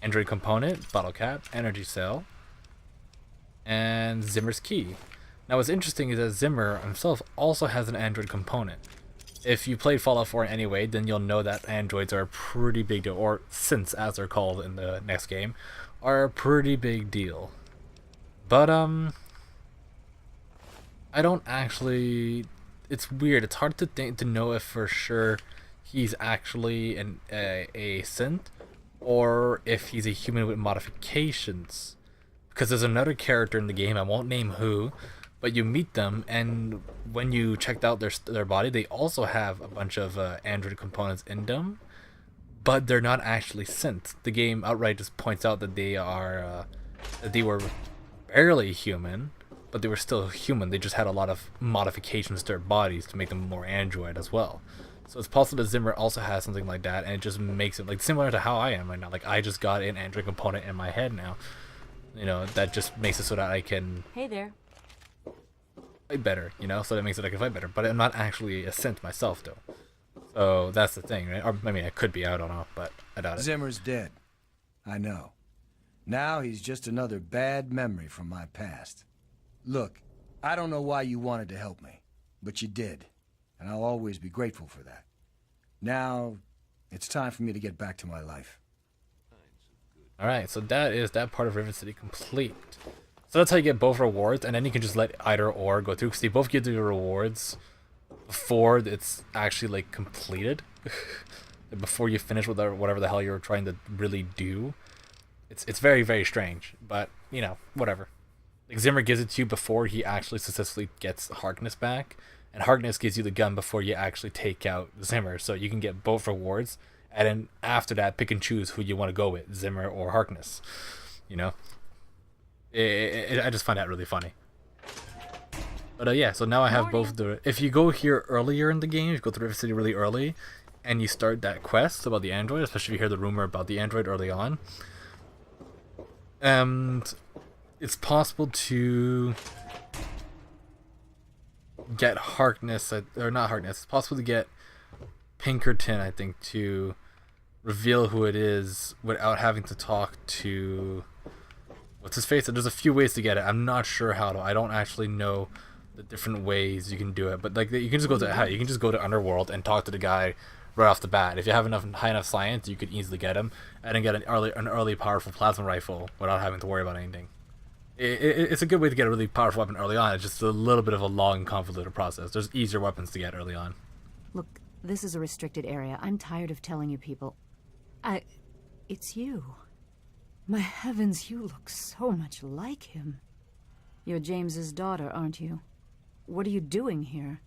Android component, bottle cap, energy cell, and Zimmer's key. Now what's interesting is that Zimmer himself also has an Android component. If you played Fallout 4 anyway, then you'll know that androids are a pretty big deal, or synths as they're called in the next game, are a pretty big deal. But I don't actually. It's weird. It's hard to know if for sure he's actually a synth or if he's a human with modifications. Because there's another character in the game, I won't name who, but you meet them, and when you checked out their body, they also have a bunch of android components in them, but they're not actually synths. The game outright just points out that they were barely human, but they were still human. They just had a lot of modifications to their bodies to make them more android as well. So it's possible that Zimmer also has something like that, and it just makes it like similar to how I am right now. Like I just got an android component in my head now. You know, that just makes it so that I can Hey there. fight better, you know, so that makes it I can fight better. But I'm not actually a synth myself though. So that's the thing, right? Or I mean I could be, I don't know, but I doubt it. Zimmer's dead. I know. Now he's just another bad memory from my past. Look, I don't know why you wanted to help me, but you did, and I'll always be grateful for that. Now, it's time for me to get back to my life. Alright, so that is that part of River City complete. So that's how you get both rewards, and then you can just let either or go through, because they both give you rewards before it's actually like completed. Before you finish with whatever the hell you're trying to really do. It's very, very strange, but you know, whatever. Like Zimmer gives it to you before he actually successfully gets Harkness back, and Harkness gives you the gun before you actually take out Zimmer, so you can get both rewards, and then after that pick and choose who you want to go with, Zimmer or Harkness. You know, I just find that really funny. But yeah, so now I have both the. If you go here earlier in the game, if you go to River City really early, and you start that quest about the android, especially if you hear the rumor about the android early on, it's possible to get Harkness, or not Harkness, it's possible to get Pinkerton, I think, to reveal who it is without having to talk to what's his face. There's a few ways to get it. I'm not sure how to. I don't actually know the different ways you can do it, but like you can just go to you can just go to Underworld and talk to the guy right off the bat. If you have high enough science, you could easily get him and then get an early powerful plasma rifle without having to worry about anything. It's a good way to get a really powerful weapon early on. It's just a little bit of a long and convoluted process. There's easier weapons to get early on. Look, this is a restricted area. I'm tired of telling you people. It's you. My heavens, you look so much like him. You're James's daughter, aren't you? What are you doing here?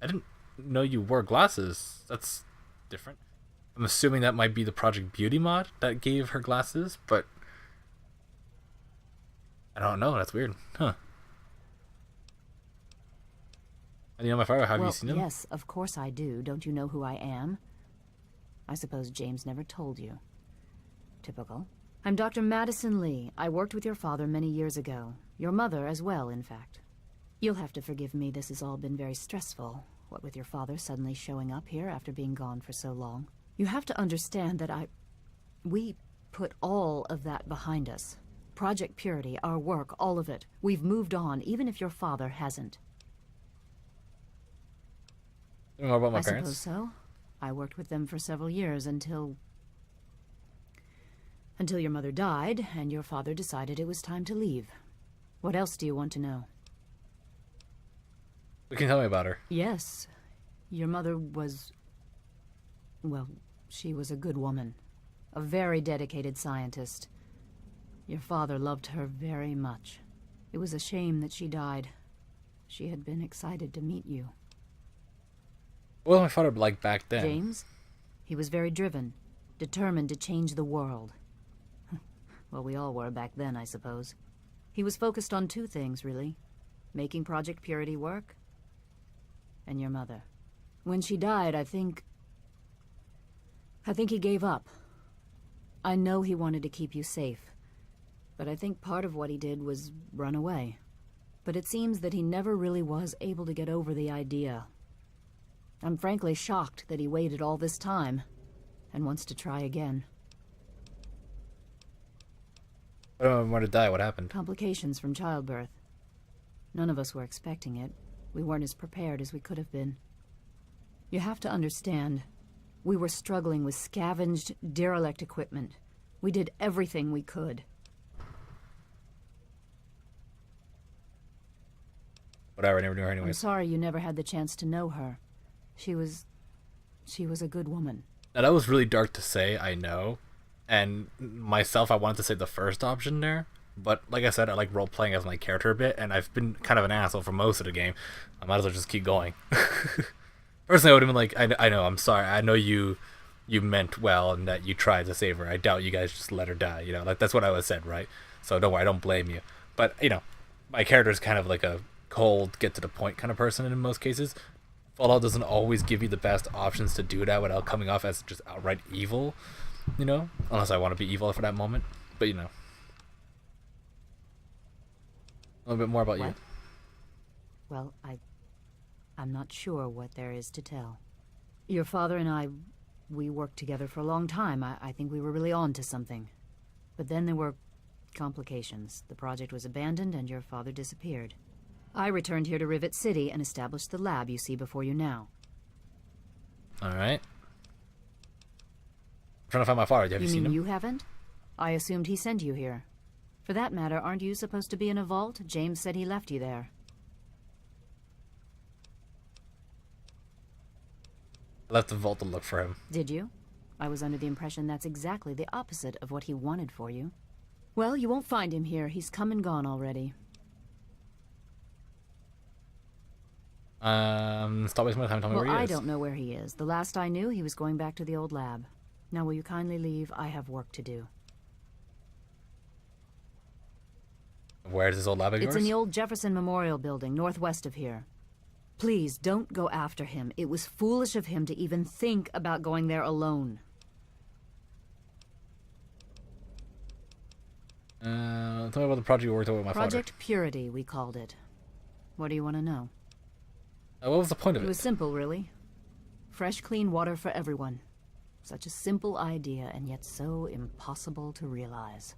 I didn't know you wore glasses. That's different. I'm assuming that might be the Project Beauty mod that gave her glasses, but I don't know. That's weird. Huh. And you know my father, have you seen him? Yes, of course I do. Don't you know who I am? I suppose James never told you. Typical. I'm Dr. Madison Lee. I worked with your father many years ago. Your mother as well, in fact. You'll have to forgive me. This has all been very stressful. What with your father suddenly showing up here after being gone for so long. You have to understand that we put all of that behind us. Project Purity, our work, all of it. We've moved on, even if your father hasn't. You know about my I parents? suppose so. I worked with them for several years until your mother died and your father decided it was time to leave. What else do you want to know? You can tell me about her. Yes. Your mother was... well, she was a good woman. A very dedicated scientist. Your father loved her very much. It was a shame that she died. She had been excited to meet you. What was my father like back then? James? He was very driven. Determined to change the world. Well, we all were back then, I suppose. He was focused on two things, really. Making Project Purity work, and your mother. When she died, I think he gave up. I know he wanted to keep you safe, but I think part of what he did was run away. But it seems that he never really was able to get over the idea. I'm frankly shocked that he waited all this time, and wants to try again. Where to die? What happened? Complications from childbirth. None of us were expecting it. We weren't as prepared as we could have been. You have to understand, we were struggling with scavenged, derelict equipment. We did everything we could. Whatever, I never knew her anyways. I'm sorry you never had the chance to know her. She was a good woman. Now that was really dark to say, I know. And myself, I wanted to say the first option there. But like I said, I like role-playing as my character a bit, and I've been kind of an asshole for most of the game. I might as well just keep going. Personally, I would have been like, I know, I'm sorry. I know you meant well and that you tried to save her. I doubt you guys just let her die, you know? Like, that's what I would have said, right? So don't worry, I don't blame you. But, you know, my character is kind of like a cold, get-to-the-point kind of person in most cases. Fallout doesn't always give you the best options to do that without coming off as just outright evil, you know? Unless I want to be evil for that moment. But, you know. A little bit more about you. Well, I'm not sure what there is to tell. Your father and I, we worked together for a long time. I think we were really on to something. But then there were complications. The project was abandoned and your father disappeared. I returned here to Rivet City and established the lab you see before you now. Alright. I'm trying to find my father. Have you seen him? You haven't? I assumed he sent you here. For that matter, aren't you supposed to be in a vault? James said he left you there. I left the vault to look for him. Did you? I was under the impression that's exactly the opposite of what he wanted for you. Well, you won't find him here. He's come and gone already. Stop wasting my time telling me where he is. I don't know where he is. The last I knew, he was going back to the old lab. Now will you kindly leave? I have work to do. Where is this old lab of yours? It's in the old Jefferson Memorial Building, northwest of here. Please, don't go after him. It was foolish of him to even think about going there alone. Tell me about the project you worked on with my Project Purity, we called it. What do you want to know? What was the point of it? It was simple, really. Fresh, clean water for everyone. Such a simple idea, and yet so impossible to realize.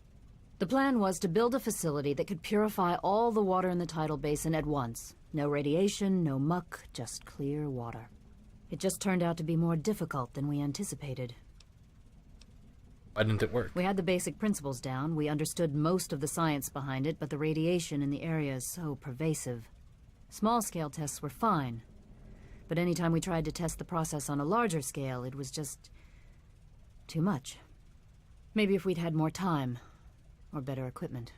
The plan was to build a facility that could purify all the water in the tidal basin at once. No radiation, no muck, just clear water. It just turned out to be more difficult than we anticipated. Why didn't it work? We had the basic principles down. We understood most of the science behind it, but the radiation in the area is so pervasive. Small-scale tests were fine, but anytime we tried to test the process on a larger scale, it was just too much. Maybe if we'd had more time, or better equipment.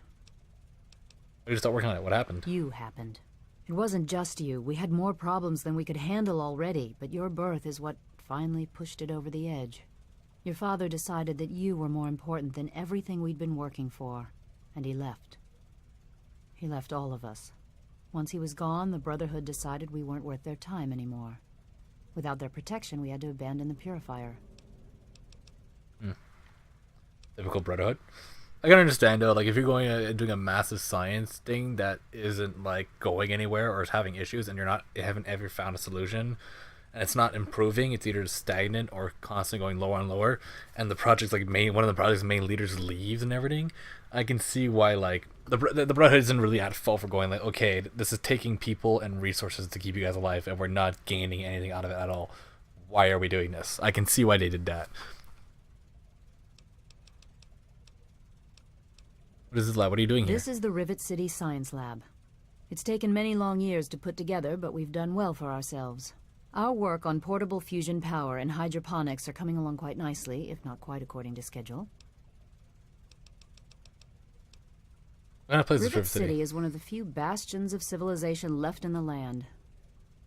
We just stopped working on it. What happened? You happened. It wasn't just you. We had more problems than we could handle already, but your birth is what finally pushed it over the edge. Your father decided that you were more important than everything we'd been working for, and he left. He left all of us. Once he was gone, the Brotherhood decided we weren't worth their time anymore. Without their protection, we had to abandon the purifier. Typical Brotherhood. I can understand though, like if you're going doing a massive science thing that isn't like going anywhere or is having issues, and you haven't ever found a solution, and it's not improving, it's either stagnant or constantly going lower and lower, and the project's like one of the project's main leaders leaves and everything. I can see why like the Brotherhood isn't really at fault for going like, okay, this is taking people and resources to keep you guys alive, and we're not gaining anything out of it at all. Why are we doing this? I can see why they did that. What is this lab? What are you doing here? This is the Rivet City Science Lab. It's taken many long years to put together, but we've done well for ourselves. Our work on portable fusion power and hydroponics are coming along quite nicely, if not quite according to schedule. Rivet City is one of the few bastions of civilization left in the land.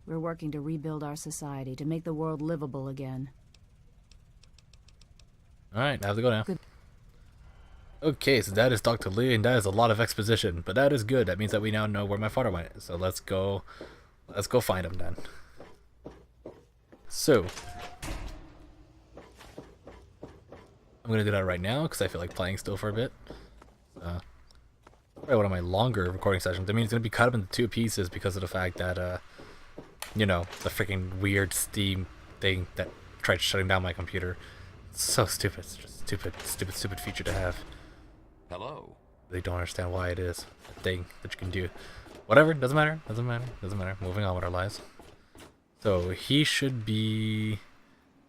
We're working to rebuild our society, to make the world livable again. Alright, I have to go now. Good. Okay, so that is Dr. Lee, and that is a lot of exposition, but that is good. That means that we now know where my father went. So let's go find him then. So I'm gonna do that right now because I feel like playing still for a bit. Probably one of my longer recording sessions. I mean, it's gonna be cut up into 2 pieces because of the fact that you know, the freaking weird Steam thing that tried shutting down my computer. It's so stupid. It's just stupid feature to have. Hello. Really don't understand why it is a thing that you can do. Whatever, doesn't matter, doesn't matter, doesn't matter. Moving on with our lives. So he should be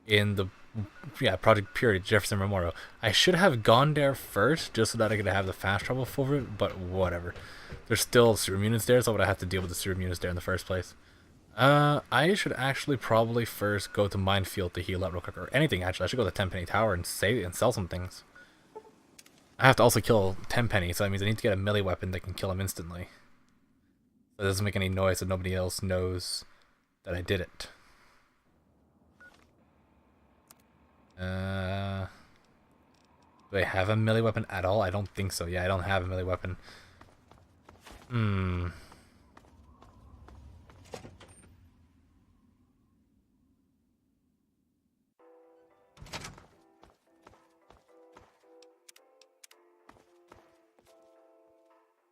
in the Project Purity, Jefferson Memorial. I should have gone there first just so that I could have the fast travel for it, but whatever. There's still serum units there, so I would have to deal with the serum units there in the first place. I should actually probably first go to Minefield to heal up real quick, or anything actually. I should go to Tenpenny Tower and sell some things. I have to also kill Tenpenny, so that means I need to get a melee weapon that can kill him instantly. So it doesn't make any noise so nobody else knows that I did it. Do I have a melee weapon at all? I don't think so. Yeah, I don't have a melee weapon.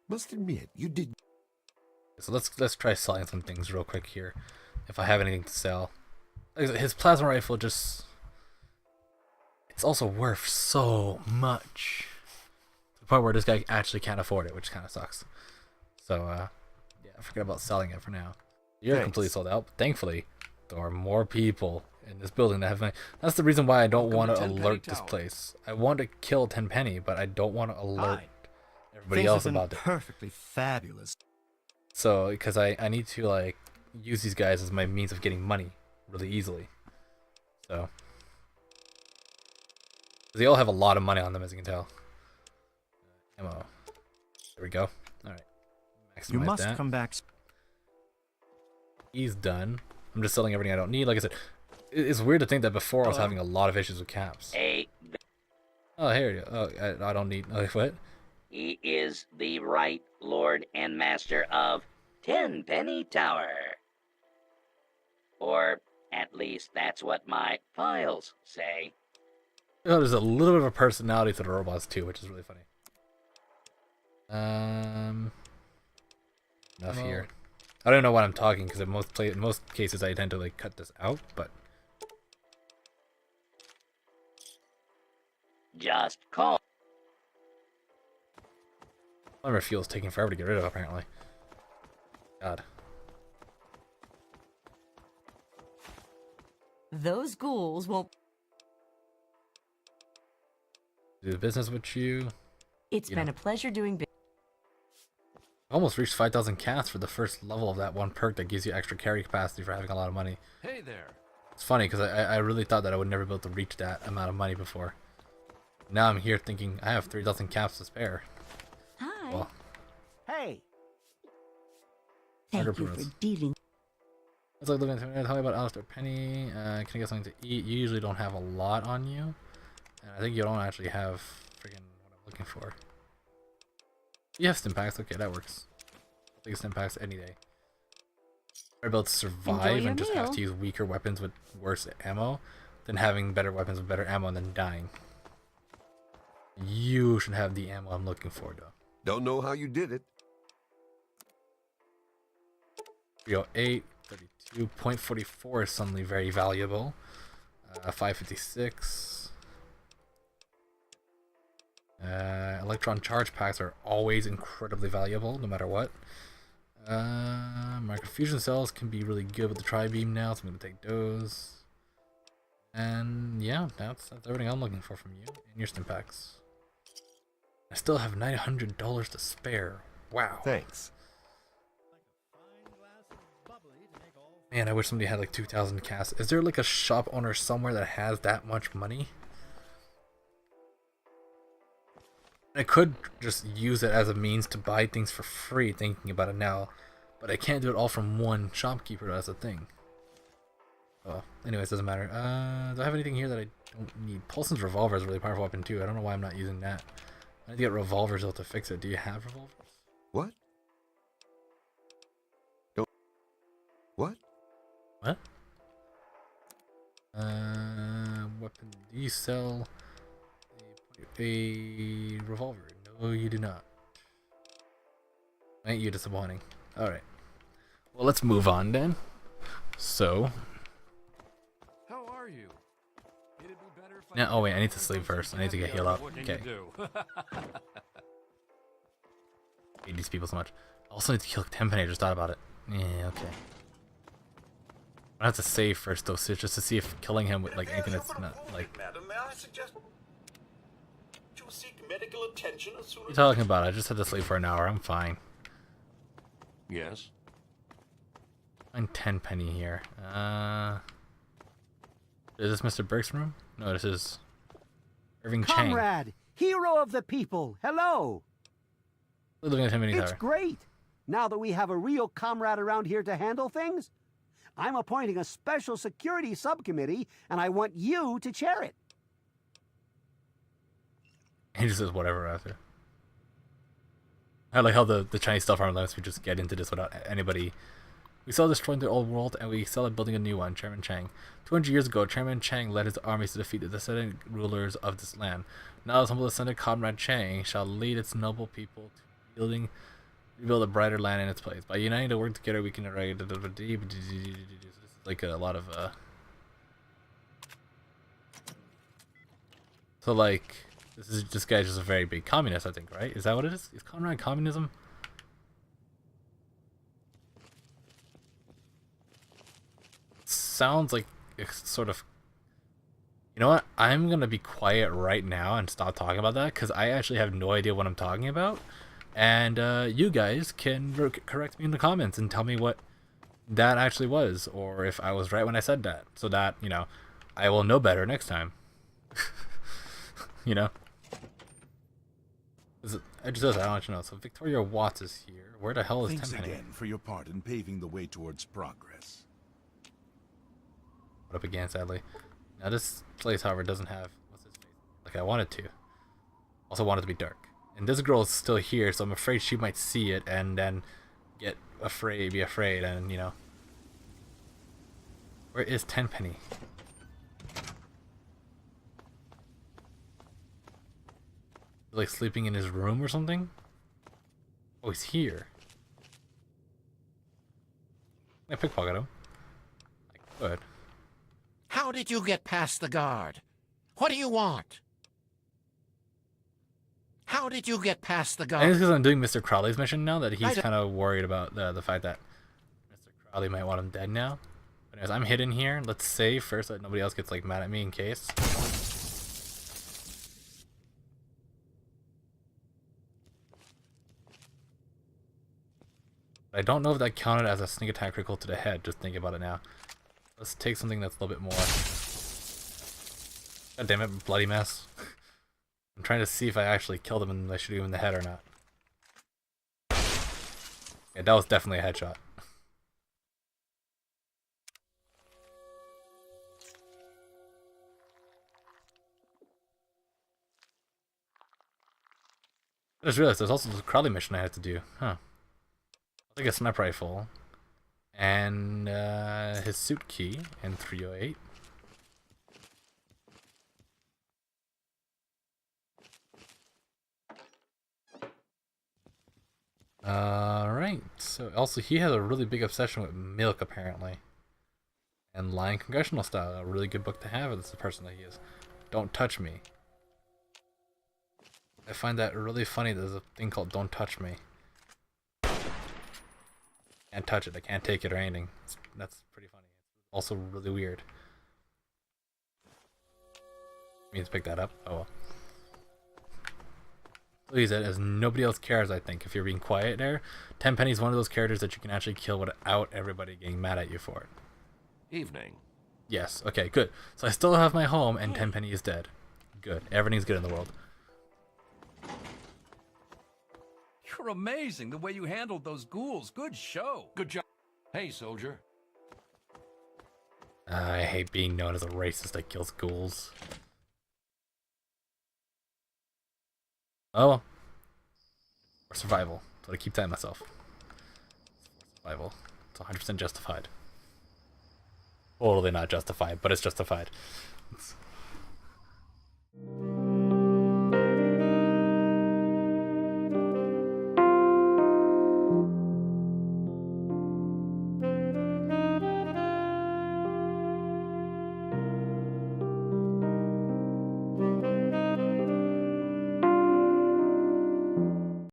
Must admit, you did. So let's try selling some things real quick here, if I have anything to sell. His plasma rifle just... It's also worth so much. To the point where this guy actually can't afford it, which kind of sucks. So, yeah, forget about selling it for now. You're completely sold out, but thankfully, there are more people in this building that have money. That's the reason why I don't want to alert this place. I want to kill Tenpenny, but I don't want to alert everybody else about it. Perfectly fabulous. So, because I need to, like, use these guys as my means of getting money really easily. So... They all have a lot of money on them, as you can tell. Ammo. There we go. Alright. Maximize You must that. come back. He's done. I'm just selling everything I don't need. Like I said, it's weird to think that before I was having a lot of issues with caps. Oh, here you go. Oh, I don't need... Oh, what? He is the right Lord and Master of Tenpenny Tower. Or, at least, that's what my files say. Oh, there's a little bit of a personality to the robots too, which is really funny. Enough here. I don't know what I'm talking because in most cases I tend to like cut this out, but Just call. Polymer fuel's taking forever to get rid of apparently. God. Those ghouls won't. Do business with you. It's been a pleasure doing business. Almost reached 5,000 casts for the first level of that one perk that gives you extra carry capacity for having a lot of money. Hey there. It's funny because I really thought that I would never be able to reach that amount of money before. Now I'm here thinking I have 3,000 caps to spare. Hi. Well, Hey. Thank you for dealing. let's look into it. Tell me about Alistair Penny. Can I get something to eat? You usually don't have a lot on you. And I think you don't actually have friggin' what I'm looking for. You have stim packs, okay, that works. I'll take stim packs any day. Better able to survive and just have to use weaker weapons with worse ammo than having better weapons with better ammo and then dying. You should have the ammo I'm looking for though. Don't know how you did it. 308, 32.44 is suddenly very valuable. 556. Electron charge packs are always incredibly valuable, no matter what. Microfusion cells can be really good with the tri-beam now, so I'm going to take those. And yeah, that's everything I'm looking for from you and your stim packs. I still have $900 to spare. Wow. Thanks. Man, I wish somebody had like 2,000 casts. Is there like a shop owner somewhere that has that much money? I could just use it as a means to buy things for free, thinking about it now, but I can't do it all from one shopkeeper. That's the thing. Oh, anyways, doesn't matter. Do I have anything here that I don't need? Paulson's revolver is a really powerful weapon too. I don't know why I'm not using that. I need to get revolvers to fix it. Do you have revolvers? What? Don't. What? What? Weapon. Do you sell a revolver? No, you do not. Ain't you disappointing? Alright. Well, let's move on then. So. How are you? It'd be better if Now, oh wait, I need to sleep first. I need to get healed up. What can Okay. you do? hate these people so much. I also need to kill Tenpenny. I just thought about it. Yeah, okay. I have to save first though, so just to see if killing him with like anything that's not like. Madam, may I suggest you seek medical attention as soon What are you as talking about? I just had to sleep for an hour. I'm fine. Yes? Find Tenpenny here. Is this Mr. Burke's room? No, this is Irving Chang. Comrade, hero of the people, hello. We're looking at Tenpenny It's Tower. great. Now that we have a real comrade around here to handle things, I'm appointing a special security subcommittee, and I want you to chair it. He just says whatever after. I like how the Chinese stuff aren't lets me just get into this without anybody. We saw destroying the old world, and we saw it building a new one, Chairman Chang. 200 years ago, Chairman Chang led his armies to defeat the descendant rulers of this land. Now his humble descendant Comrade Chang shall lead its noble people to rebuild a brighter land in its place. By uniting to work together, we can like a lot of so like this guy's just a very big communist, I think, right? Is that what it is? Is Comrade communism? Sounds like it's sort of. You know what? I'm gonna be quiet right now and stop talking about that because I actually have no idea what I'm talking about, and you guys can correct me in the comments and tell me what that actually was, or if I was right when I said that, so that I will know better next time. I don't want you to know. So Victoria Watts is here. Where the hell is Thanks Tenpenny? again for your part in paving the way towards progress. Up again, sadly. Now this place, however, doesn't have what's his face like I want it to. Also want it to be dark. And this girl is still here, so I'm afraid she might see it and then be afraid, and Where is Tenpenny? Like sleeping in his room or something? Oh, he's here. Can I pickpocket him? I could. How did you get past the guard? What do you want? How did you get past the I think guard? it's because I'm doing Mr. Crowley's mission now that he's kind of worried about the fact that Mr. Crowley might want him dead now. But anyways, I'm hidden here. Let's save first so that nobody else gets like mad at me in case. I don't know if that counted as a sneak attack critical to the head, just thinking about it now. Let's take something that's a little bit more. God damn it, bloody mess. I'm trying to see if I actually killed him and I shoot him in the head or not. Yeah, that was definitely a headshot. I just realized there's also this Crowley mission I have to do. Huh. I'll take a sniper rifle. And his suit key and 308. Alright, so also he has a really big obsession with milk apparently. And Lying Congressional Style, a really good book to have if this is the person that he is. Don't Touch Me. I find that really funny. There's a thing called Don't Touch Me. Can't touch it, I can't take it or anything. That's pretty funny. It's also really weird. I mean to pick that up. Oh well. Please, as nobody else cares, I think, if you're being quiet there. Tenpenny's one of those characters that you can actually kill without everybody getting mad at you for it. Evening. Yes, okay, good. So I still have my home and Tenpenny is dead. Good. Everything's good in the world. You're amazing the way you handled those ghouls. Good show. Good job. Hey, soldier. I hate being known as a racist that kills ghouls. Oh well. Or survival. So I keep telling myself. Survival. It's 100% justified. Totally not justified, but it's justified.